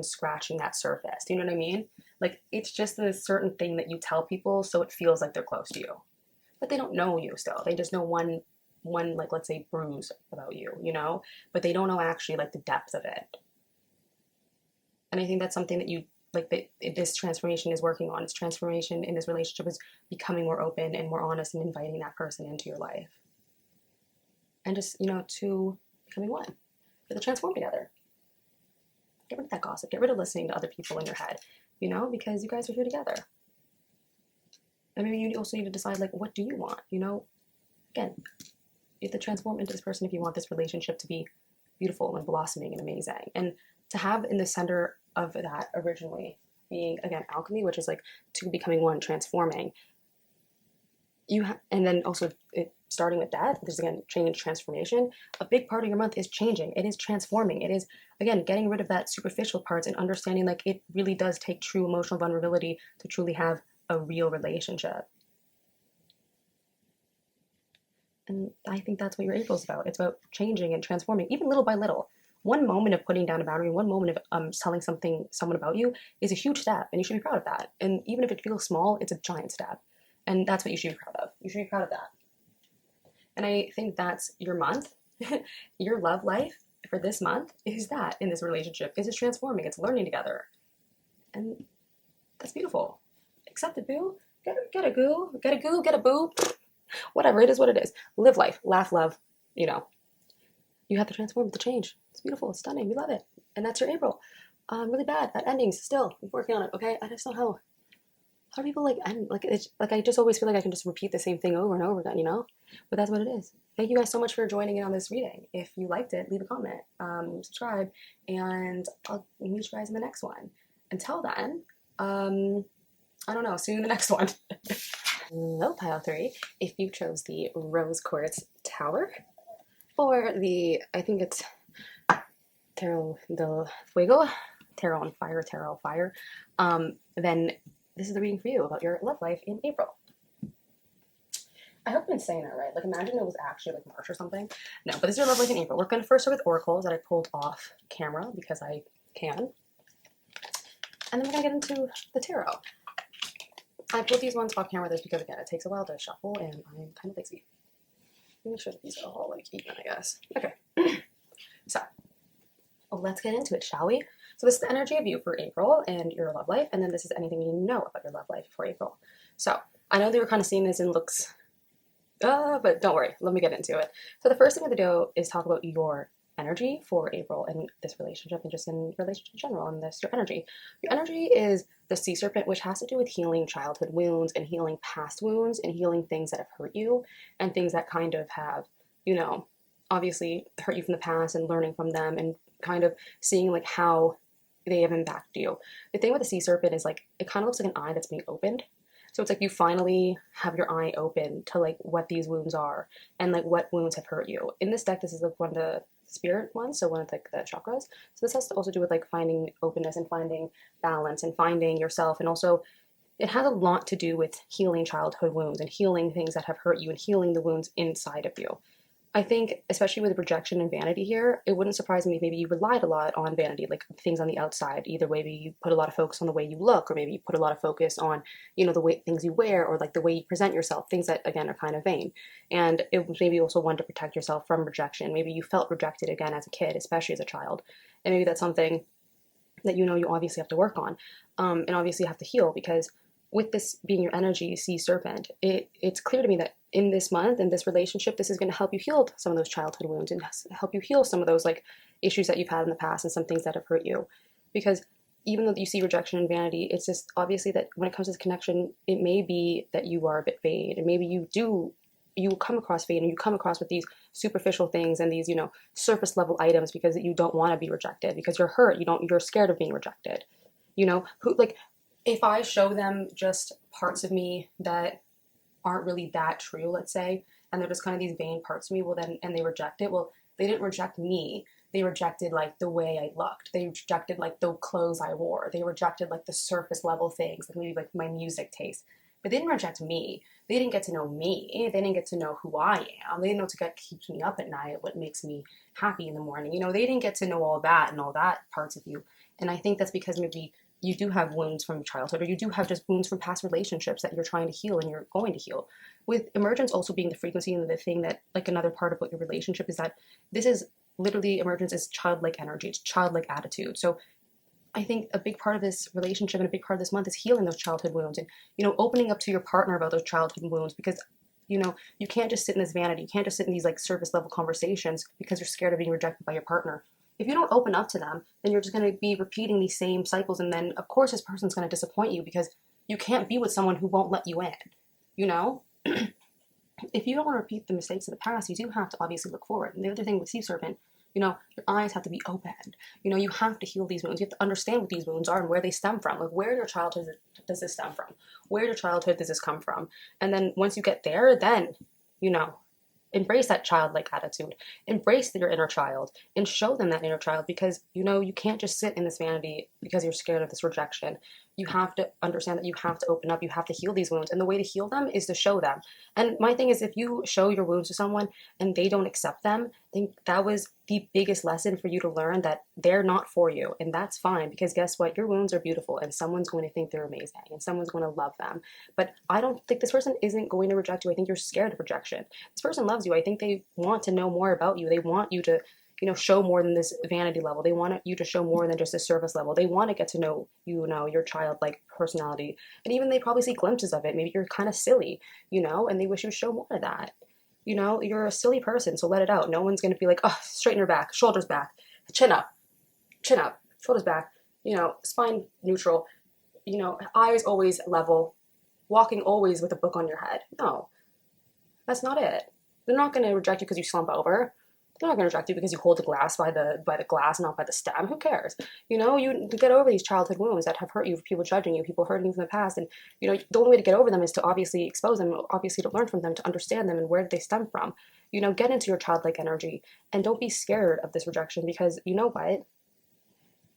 S1: scratching that surface. Do you know what I mean? Like it's just a certain thing that you tell people so it feels like they're close to you, but they don't know you still. They just know one like, let's say, bruise about you, you know, but they don't know actually like the depth of it. And I think that's something that you like, that this transformation is working on. Its transformation in this relationship is becoming more open and more honest, and inviting that person into your life, and just, you know, to becoming one, for the transform together. Get rid of that gossip. Get rid of listening to other people in your head, you know, because you guys are here together. And maybe you also need to decide, like, what do you want? You know, again, you have to transform into this person if you want this relationship to be beautiful and blossoming and amazing. And to have in the center of that originally being, again, alchemy, which is like to becoming one, transforming. And then also it starting with death, there's again change, transformation. A big part of your month is changing. It is transforming. It is, again, getting rid of that superficial parts and understanding like it really does take true emotional vulnerability to truly have a real relationship. And I think that's what your April's about. It's about changing and transforming, even little by little. One moment of putting down a boundary, one moment of telling someone about you is a huge step, and you should be proud of that. And even if it feels small, it's a giant step. And that's what you should be proud of. You should be proud of that. And I think that's your month. Your love life for this month is that in this relationship is it's transforming, it's learning together. And that's beautiful. Accept it, boo. Get a goo, get a boo. Whatever, it is what it is. Live life, laugh, love, you know. You have to transform to change. It's beautiful, it's stunning, we love it. And that's your April. I'm really bad at endings still. I'm working on it, okay? I just don't know how do people like end, like it's like I just always feel like I can just repeat the same thing over and over again, you know? But that's what it is. Thank you guys so much for joining in on this reading. If you liked it, leave a comment, subscribe, and I'll meet you guys in the next one. Until then, I don't know, see you in the next one. Hello, pile 3. If you chose the Rose Quartz Tower for the, I think it's Tarot del Fuego, Tarot on Fire, Tarot Fire, then this is the reading for you about your love life in April. I hope I'm saying that right. Like, imagine it was actually like March or something. No, but this is your love life in April. We're going to first start with oracles that I pulled off camera because I can. And then we're going to get into the tarot. I pulled these ones off camera just because, again, it takes a while to shuffle and I'm kind of lazy. Make sure that these are all like even, I guess. Okay. So, let's get into it, shall we? So this is the energy of you for April and your love life, and then this is anything you need to know about your love life for April. So I know they were kind of seeing this and looks, but don't worry, let me get into it. So the first thing I'm going to do is talk about your energy for April and this relationship and just in relationship in general and this your energy. Your energy is the sea serpent, which has to do with healing childhood wounds and healing past wounds and healing things that have hurt you and things that kind of have, you know, obviously hurt you from the past and learning from them and kind of seeing like how they have impacted you. The thing with the sea serpent is like it kind of looks like an eye that's being opened. So it's like you finally have your eye open to like what these wounds are and like what wounds have hurt you. In this deck, this is like one of the spirit ones, so one of like the chakras. So this has to also do with like finding openness and finding balance and finding yourself, and also it has a lot to do with healing childhood wounds and healing things that have hurt you and healing the wounds inside of you. I think, especially with rejection and vanity here, it wouldn't surprise me if maybe you relied a lot on vanity, like things on the outside. Either maybe you put a lot of focus on the way you look, or maybe you put a lot of focus on, you know, the way things you wear, or like the way you present yourself, things that, again, are kind of vain. And it was maybe also one to protect yourself from rejection. Maybe you felt rejected again as a kid, especially as a child. And maybe that's something that, you know, you obviously have to work on, and obviously have to heal, because with this being your energy, sea serpent, it's clear to me that in this month, in this relationship, this is going to help you heal some of those childhood wounds and help you heal some of those like issues that you've had in the past and some things that have hurt you. Because even though you see rejection and vanity, it's just obviously that when it comes to this connection, it may be that you are a bit vain, and maybe you come across vain and you come across with these superficial things and these, you know, surface level items because you don't want to be rejected, because you're hurt, you're scared of being rejected. You know, if I show them just parts of me that aren't really that true, let's say, and they're just kind of these vain parts of me, well then, and they reject it, well, they didn't reject me. They rejected like the way I looked. They rejected like the clothes I wore. They rejected like the surface level things, like maybe like my music taste. But they didn't reject me. They didn't get to know me. They didn't get to know who I am. They didn't know what keeps me up at night, what makes me happy in the morning. You know, they didn't get to know all that and all that parts of you. And I think that's because maybe you do have wounds from childhood, or you do have just wounds from past relationships that you're trying to heal and you're going to heal. With emergence also being the frequency and the thing that, like, another part about your relationship is that this is literally, emergence is childlike energy, it's childlike attitude. So I think a big part of this relationship and a big part of this month is healing those childhood wounds and, you know, opening up to your partner about those childhood wounds, because, you know, you can't just sit in this vanity. You can't just sit in these like surface level conversations because you're scared of being rejected by your partner. If you don't open up to them, then you're just going to be repeating these same cycles. And then, of course, this person's going to disappoint you because you can't be with someone who won't let you in, you know? If you don't want to repeat the mistakes of the past, you do have to obviously look forward. And the other thing with Sea Serpent, you know, your eyes have to be opened. You know, you have to heal these wounds. You have to understand what these wounds are and where they stem from. Like, where in your childhood does this stem from? Where in your childhood does this come from? And then once you get there, then, you know, embrace that childlike attitude, embrace your inner child, and show them that inner child, because, you know, you can't just sit in this vanity because you're scared of this rejection. You have to understand that you have to open up, you have to heal these wounds, and the way to heal them is to show them. And my thing is, if you show your wounds to someone and they don't accept them, I think that was the biggest lesson for you to learn, that they're not for you, and that's fine, because guess what? Your wounds are beautiful, and someone's going to think they're amazing, and someone's going to love them. But I don't think this person isn't going to reject you. I think you're scared of rejection. This person loves you. I think they want to know more about you. They want you to, you know, show more than this vanity level. They want you to show more than just a surface level. They want to get to know, you know, your childlike personality. And even they probably see glimpses of it. Maybe you're kind of silly, you know, and they wish you would show more of that. You know, you're a silly person, so let it out. No one's going to be like, oh, straighten your back, shoulders back, chin up, shoulders back, you know, spine neutral, you know, eyes always level, walking always with a book on your head. No, that's not it. They're not going to reject you because you slump over. They're not going to reject you because you hold the glass by the glass, not by the stem. Who cares? You know, you get over these childhood wounds that have hurt you, people judging you, people hurting you from the past. And, you know, the only way to get over them is to obviously expose them, obviously to learn from them, to understand them and where did they stem from. You know, get into your childlike energy and don't be scared of this rejection because you know what?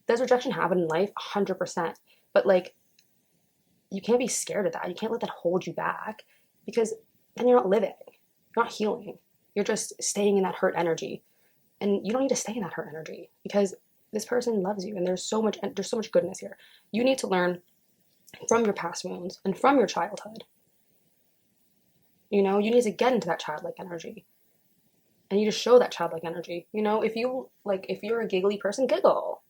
S1: Does rejection happen in life? 100%. But like, you can't be scared of that. You can't let that hold you back because then you're not living. You're not healing. You're just staying in that hurt energy. And you don't need to stay in that hurt energy because this person loves you and there's so much goodness here. You need to learn from your past wounds and from your childhood. You know, you need to get into that childlike energy. And you just show that childlike energy. You know, if you're a giggly person, giggle.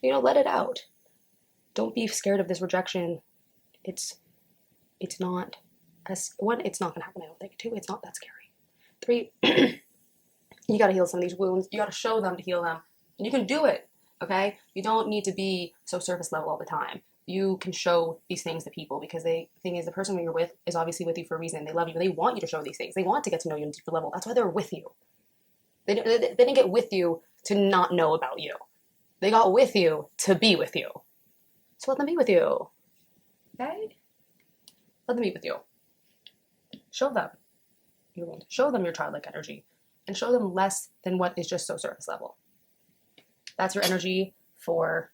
S1: You know, let it out. Don't be scared of this rejection. It's not it's not gonna happen, I don't think. 2, it's not that scary. 3, you got to heal some of these wounds. You got to show them to heal them. And you can do it, okay? You don't need to be so surface level all the time. You can show these things to people because the thing is the person you're with is obviously with you for a reason. They love you. They want you to show these things. They want to get to know you on a deeper level. That's why they're with you. They didn't get with you to not know about you. They got with you to be with you. So let them be with you, okay? Let them be with you. Show them. Show them your childlike energy and show them less than what is just so surface level. That's your energy for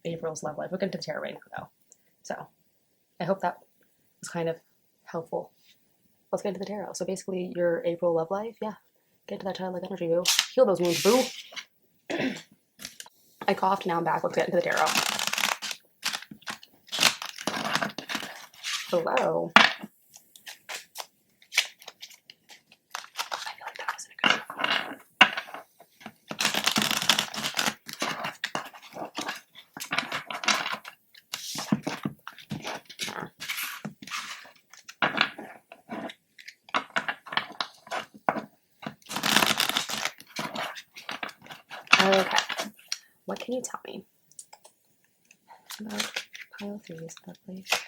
S1: April's love life. We'll get into the tarot right now though. So I hope that was kind of helpful. Let's get into the tarot. So basically your April love life, yeah. Get into that childlike energy, boo. Heal those wounds, boo. I coughed, now I'm back. Let's get into the tarot. Hello. Okay, what can you tell me about pile 3's love life?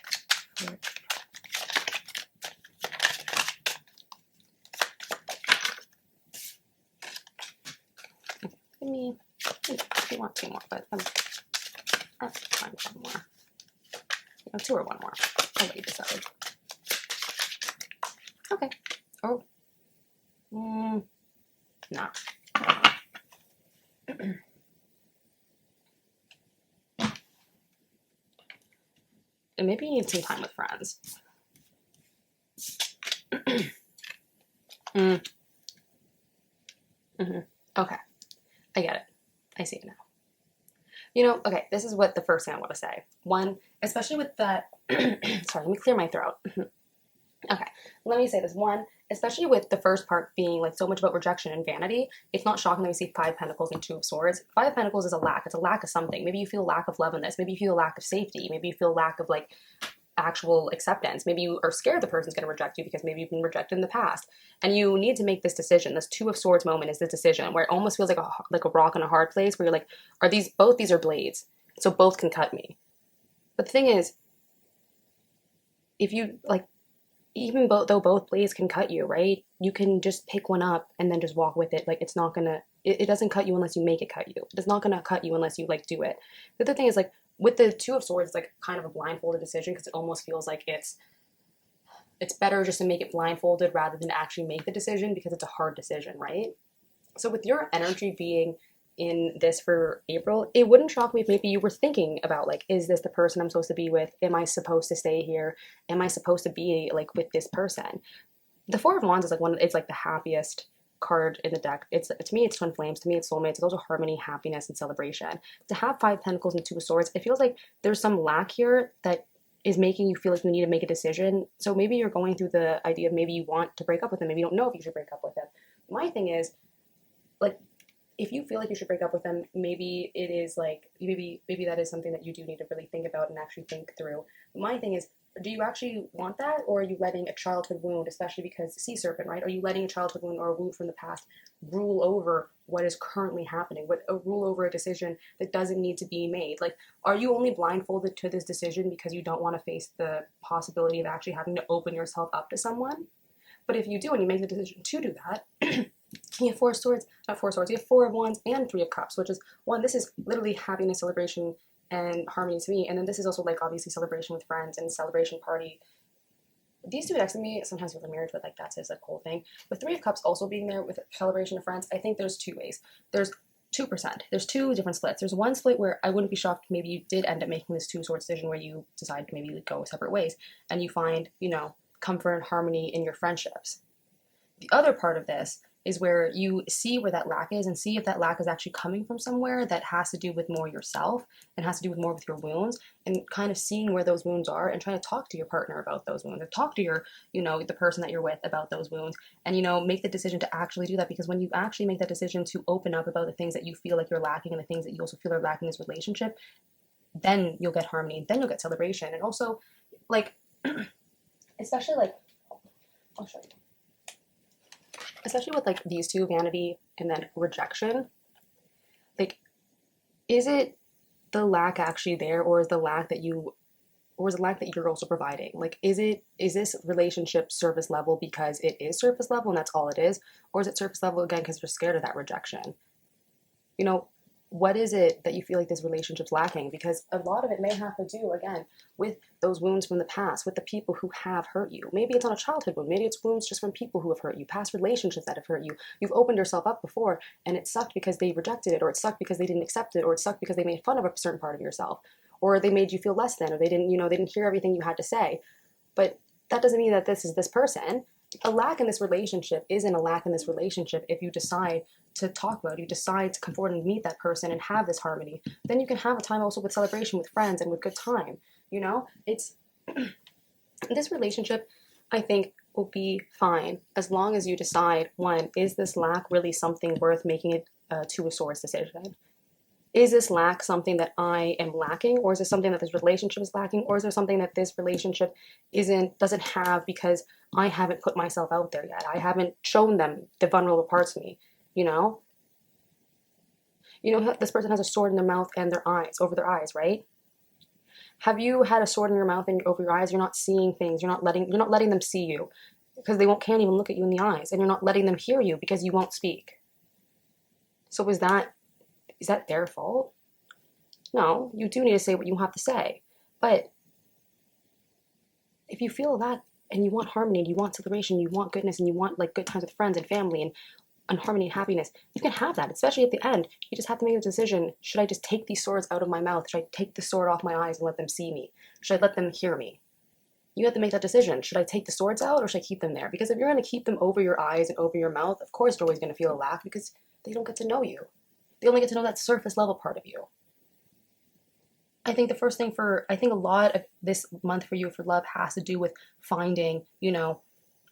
S1: Give me, if you want 2 more, but that's fine, 1 more. You know, 2 or 1 more. I'll let you decide. Okay. Oh. No. And maybe you need some time with friends. Okay. I get it. I see it now. You know, okay, this is what the first thing I want to say. 1, especially with that, sorry, let me clear my throat. Okay, let me say this. 1, especially with the first part being like so much about rejection and vanity, it's not shocking that we see 5 pentacles and 2 of swords. 5 pentacles is a lack. It's a lack of something. Maybe you feel lack of love in this. Maybe you feel lack of safety. Maybe you feel lack of like actual acceptance. Maybe you are scared the person's going to reject you because maybe you've been rejected in the past. And you need to make this decision. This 2 of swords moment is this decision where it almost feels like a rock in a hard place where you're like, both these are blades, so both can cut me. But the thing is, if you like, even though both blades can cut you, right? You can just pick one up and then just walk with it. Like, it's not gonna, it doesn't cut you unless you make it cut you. It's not gonna cut you unless you like do it. The other thing is like, with the 2 of swords, it's like kind of a blindfolded decision because it almost feels like it's better just to make it blindfolded rather than actually make the decision because it's a hard decision, right? So with your energy being in this for April, it wouldn't shock me if maybe you were thinking about like, is this the person I'm supposed to be with? Am I supposed to stay here? Am I supposed to be like with this person? The 4 of Wands is like it's like the happiest card in the deck. It's, to me, it's twin flames. To me, it's soulmates. It's also harmony, happiness, and celebration. To have 5 pentacles and 2 of swords, it feels like there's some lack here that is making you feel like you need to make a decision. So maybe you're going through the idea of maybe you want to break up with him. Maybe you don't know if you should break up with him. My thing is, like, if you feel like you should break up with them, maybe it is like, maybe that is something that you do need to really think about and actually think through. But my thing is, do you actually want that, or are you letting a childhood wound, especially because sea serpent, right? Are you letting a childhood wound or a wound from the past rule over what is currently happening, rule over a decision that doesn't need to be made? Like, are you only blindfolded to this decision because you don't want to face the possibility of actually having to open yourself up to someone? But if you do, and you make the decision to do that, you have 4 swords, not 4 swords, you have 4 of wands and 3 of cups, which is, one, this is literally happiness, celebration, and harmony to me. And then this is also like obviously celebration with friends and celebration party. These two next to me, sometimes people are married, but like that's his like whole thing. With 3 of cups also being there with celebration of friends, I think there's 2 ways. There's 2%. There's 2 different splits. There's one split where I wouldn't be shocked maybe you did end up making this 2 sword decision where you decide to maybe go separate ways and you find, you know, comfort and harmony in your friendships. The other part of this is where you see where that lack is and see if that lack is actually coming from somewhere that has to do with more yourself and has to do with more with your wounds, and kind of seeing where those wounds are and trying to talk to your partner about those wounds, or talk to your, you know, the person that you're with about those wounds, and, you know, make the decision to actually do that. Because when you actually make that decision to open up about the things that you feel like you're lacking and the things that you also feel are lacking in this relationship, then you'll get harmony, then you'll get celebration. And also, like, especially like, I'll show you. Especially with like these 2, vanity and then rejection, like, is it the lack actually there, or is the lack that you, or is the lack that you're also providing? Like, is this relationship surface level because it is surface level and that's all it is, or is it surface level again because you're scared of that rejection? You know, what is it that you feel like this relationship's lacking? Because a lot of it may have to do, again, with those wounds from the past, with the people who have hurt you. Maybe it's not a childhood wound. Maybe it's wounds just from people who have hurt you, past relationships that have hurt you. You've opened yourself up before, and it sucked because they rejected it, or it sucked because they didn't accept it, or it sucked because they made fun of a certain part of yourself, or they made you feel less than, or they didn't, you know, they didn't hear everything you had to say. But that doesn't mean that this is this person. A lack in this relationship isn't a lack in this relationship if you decide to talk about it, you decide to come forward and meet that person and have this harmony. Then you can have a time also with celebration with friends and with good time. You know, it's this relationship, I think, will be fine as long as you decide, one, is this lack really something worth making it to a swords decision? Is this lack something that I am lacking, or is this something that this relationship is lacking, or is there something that this relationship doesn't have because I haven't put myself out there yet? I haven't shown them the vulnerable parts of me, you know? You know, this person has a sword in their mouth and their eyes, over their eyes, right? Have you had a sword in your mouth and over your eyes? You're not seeing things. You're not letting them see you because they can't even look at you in the eyes, and you're not letting them hear you because you won't speak. So is that their fault? No, you do need to say what you have to say. But if you feel that and you want harmony, and you want celebration, you want goodness, and you want like good times with friends and family and harmony and happiness, you can have that, especially at the end. You just have to make a decision. Should I just take these swords out of my mouth? Should I take the sword off my eyes and let them see me? Should I let them hear me? You have to make that decision. Should I take the swords out, or should I keep them there? Because if you're going to keep them over your eyes and over your mouth, of course you're always going to feel a lack because they don't get to know you. They only get to know that surface level part of you. I think a lot of this month for you for love has to do with finding, you know,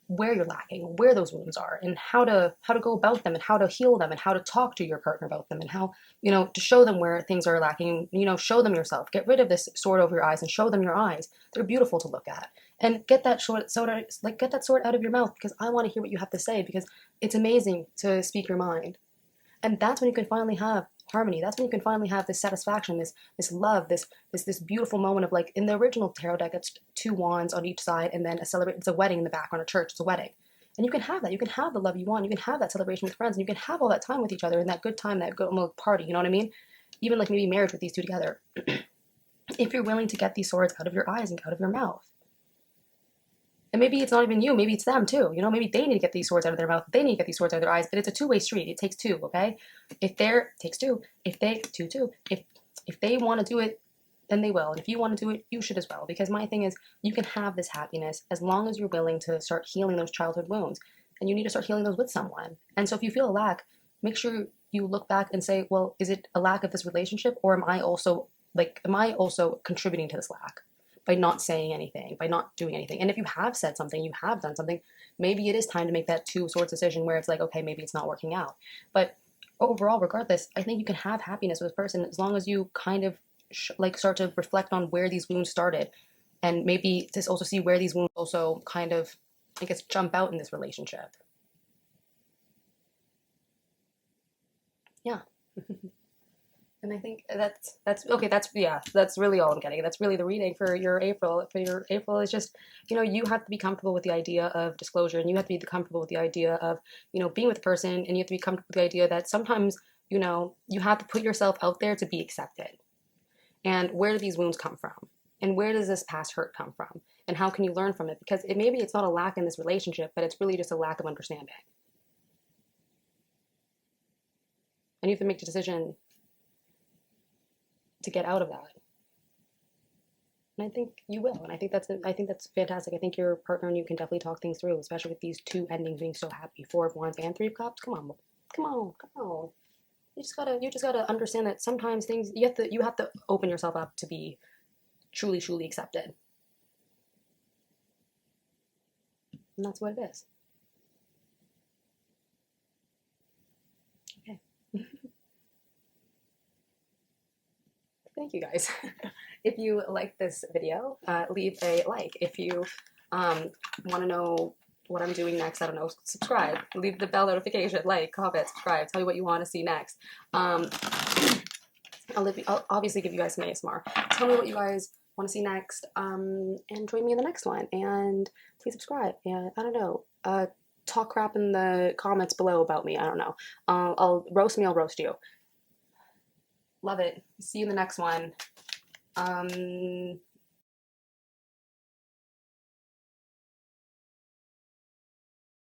S1: where you're lacking, where those wounds are, and how to go about them, and how to heal them, and how to talk to your partner about them, and how, you know, to show them where things are lacking. You know, show them yourself. Get rid of this sword over your eyes and show them your eyes. They're beautiful to look at. And get that sword out of your mouth, because I want to hear what you have to say, because it's amazing to speak your mind. And that's when you can finally have harmony. That's when you can finally have this satisfaction, this love, this beautiful moment of, like, in the original tarot deck, it's 2 wands on each side, and then it's a wedding in the background, a church, it's a wedding. And you can have that. You can have the love you want. You can have that celebration with friends, and you can have all that time with each other and that good time, that good party, you know what I mean? Even like maybe marriage with these 2 together. If you're willing to get these swords out of your eyes and out of your mouth. And maybe it's not even you, maybe it's them too. You know, maybe they need to get these swords out of their mouth, they need to get these swords out of their eyes, but it's a 2-way street. It takes 2, okay? If they want to do it, then they will. And if you want to do it, you should as well. Because my thing is, you can have this happiness as long as you're willing to start healing those childhood wounds. And you need to start healing those with someone. And so if you feel a lack, make sure you look back and say, well, is it a lack of this relationship, or am I also contributing to this lack? By not saying anything, by not doing anything. And if you have said something, you have done something, maybe it is time to make that 2 swords decision where it's like, okay, maybe it's not working out. But overall, regardless, I think you can have happiness with this person as long as you kind of like start to reflect on where these wounds started, and maybe just also see where these wounds also kind of, I guess, jump out in this relationship. Yeah. And I think that's okay. That's really all I'm getting. That's really the reading for your April. For your April is just, you have to be comfortable with the idea of disclosure, and you have to be comfortable with the idea of, being with the person, and you have to be comfortable with the idea that sometimes, you have to put yourself out there to be accepted. And where do these wounds come from? And where does this past hurt come from? And how can you learn from it? Because maybe it's not a lack in this relationship, but it's really just a lack of understanding. And you have to make the decision to get out of that. And I think you will. And I think that's fantastic. I think your partner and you can definitely talk things through, especially with these two endings being so happy. 4 of Wands and 3 of Cups. Come on. Come on. Come on. You just gotta understand that sometimes things you have to open yourself up to be truly, truly accepted. And that's what it is. Okay. Thank you guys. If you like this video, leave a like. If you want to know what I'm doing next, I don't know, subscribe. Leave the bell notification, like, comment, subscribe. Tell me what you want to see next. I'll obviously give you guys some ASMR. Tell me what you guys want to see next, and join me in the next one. And please subscribe. And I don't know, talk crap in the comments below about me. I don't know. I'll roast you. Love it. See you in the next one.